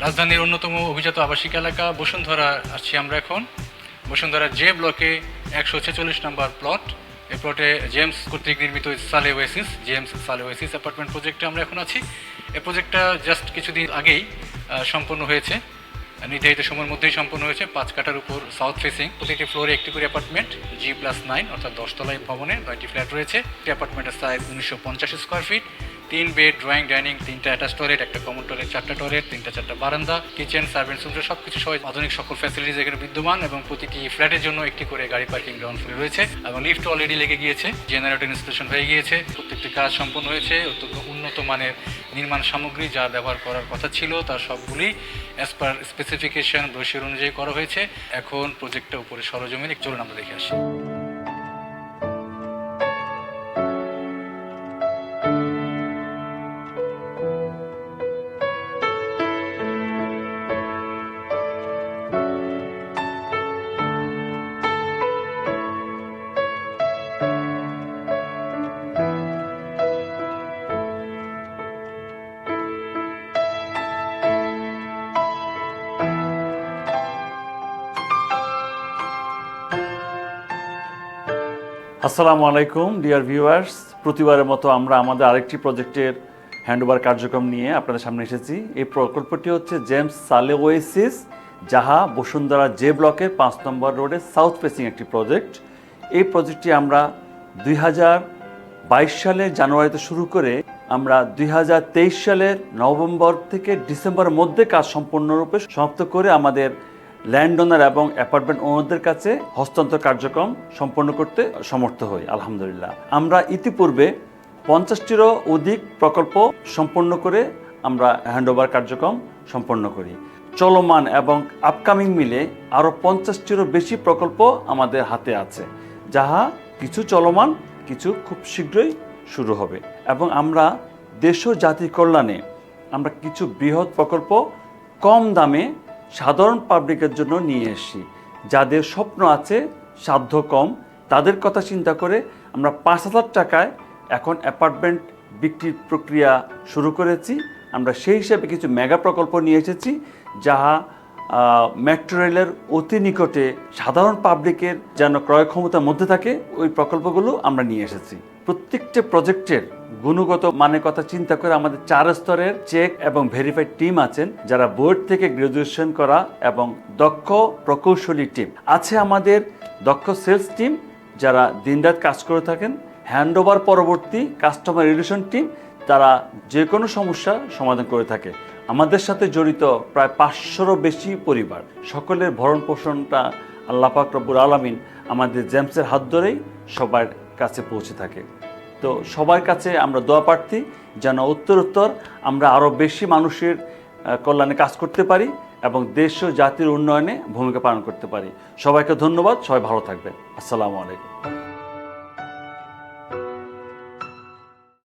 রাজধানীর অন্যতম অভিজাত আবাসিক এলাকা বসুন্ধরা আসছি আমরা এখন। বসুন্ধরা জে ব্লকে 146 নম্বর প্লট। এই প্লটে জেমস কর্তৃক নির্মিত সালে ওয়েসিস জেমস সালে ওয়েসিস অ্যাপার্টমেন্ট প্রজেক্টে আমরা এখন আছি। এই প্রজেক্টটা জাস্ট কিছুদিন আগেই সম্পন্ন হয়েছে, নির্ধারিত সময়ের মধ্যেই সম্পন্ন হয়েছে। 5 কাঠার উপর সাউথ ফেসিং, প্রতিটি ফ্লোরে একটি করে অ্যাপার্টমেন্ট, G+9 অর্থাৎ 10 তলায় ভবনে 9টি ফ্ল্যাট রয়েছে। অ্যাপার্টমেন্টের size 1950 square feet, 3 bed, drawing, dining, 3টা অ্যাটাচ টয়লেট, একটা কমন টয়লেট, 4টা টয়লেট, 3টা বারান্দা, কিচেন, সার্ভেন্টস রুম, সবকিছু সহ আধুনিক সকল ফ্যাসিলিটিস এখানে বিদ্যমান এবং প্রতিটি ফ্ল্যাটের জন্য একটি করে গাড়ি পার্কিং গ্রাউন্ড ফ্লোরে রয়েছে এবং লিফট অলরেডি লেগে গিয়েছে, জেনারেটর ইনস্টলেশন হয়ে গিয়েছে, প্রত্যেকটি কাজ সম্পন্ন হয়েছে। অত্যন্ত উন্নত মানের নির্মাণ সামগ্রী যা ব্যবহার করার কথা ছিল তার সবগুলি অ্যাজ পার স্পেসিফিকেশন ব্রোশিওর অনুযায়ী করা হয়েছে। এখন প্রজেক্টটা উপরে সরজমিনে চলুন আমরা দেখে আসি। আসসালামু আলাইকুম ডিয়ার ভিউয়ার্স, প্রতিবারের মতো আমরা আমাদের আরেকটি প্রজেক্টের হ্যান্ডওভার কার্যক্রম নিয়ে আপনাদের সামনে এসেছি। এই প্রকল্পটি হচ্ছে জেমস সালে ওয়েসিস, যাহা বসুন্ধরা জে ব্লকের 5 নম্বর রোডে সাউথ ফেসিং একটি প্রজেক্ট। এই প্রজেক্টটি আমরা 2022 সালের জানুয়ারিতে শুরু করে আমরা 2023 সালের নভেম্বর থেকে ডিসেম্বরের মধ্যে কাজ সম্পূর্ণরূপে সমাপ্ত করে আমাদের ল্যান্ড ওনার এবং অ্যাপার্টমেন্ট ওনারদের কাছে হস্তান্তর কার্যক্রম সম্পন্ন করতে সমর্থ হই আলহামদুলিল্লাহ। আমরা ইতিপূর্বে 50টিরও অধিক প্রকল্প সম্পন্ন করে আমরা হ্যান্ডওভার কার্যক্রম সম্পন্ন করি। চলমান এবং আপকামিং মিলে আরও 50টিরও বেশি প্রকল্প আমাদের হাতে আছে, যাহা কিছু চলমান, কিছু খুব শীঘ্রই শুরু হবে। এবং আমরা দেশ ও জাতির কল্যাণে আমরা কিছু বৃহৎ প্রকল্প কম দামে সাধারণ পাবলিকের জন্য নিয়ে এসেছি। যাদের স্বপ্ন আছে, সাধ্য কম, তাদের কথা চিন্তা করে আমরা 5,000 টাকায় এখন অ্যাপার্টমেন্ট বিক্রির প্রক্রিয়া শুরু করেছি। আমরা সেই হিসাবে কিছু মেগা প্রকল্প নিয়ে এসেছি, যাহা মেট্রো রেলের অতি নিকটে সাধারণ পাবলিকের যেন ক্রয় ক্ষমতার মধ্যে থাকে, ওই প্রকল্পগুলো আমরা নিয়ে এসেছি। প্রত্যেকটা প্রজেক্টের গুণগত মানের কথা চিন্তা করে আমাদের 4 স্তরের চেক এবং ভেরিফাইড টিম আছেন, যারা বোর্ড থেকে গ্রাজুয়েশন করা এবং দক্ষ প্রকৌশলী টিম আছে। আমাদের দক্ষ সেলস টিম যারা দিনরাত কাজ করে থাকেন। হ্যান্ডওভার পরবর্তী কাস্টমার রিলেশন টিম, তারা যে কোনো সমস্যা সমাধান করে থাকে। আমাদের সাথে জড়িত প্রায় 500রও বেশি পরিবার। সকলের ভরণ পোষণটা আল্লাহ পাক রব্বুল আলামিন আমাদের জেমসের হাত ধরেই সবার কাছে পৌঁছে থাকে। তো সবার কাছে আমরা দোয়া প্রার্থী যেন উত্তরোত্তর আমরা আরও বেশি মানুষের কল্যাণে কাজ করতে পারি এবং দেশ ও জাতির উন্নয়নে ভূমিকা পালন করতে পারি। সবাইকে ধন্যবাদ। সবাই ভালো থাকবেন। আসসালামু আলাইকুম।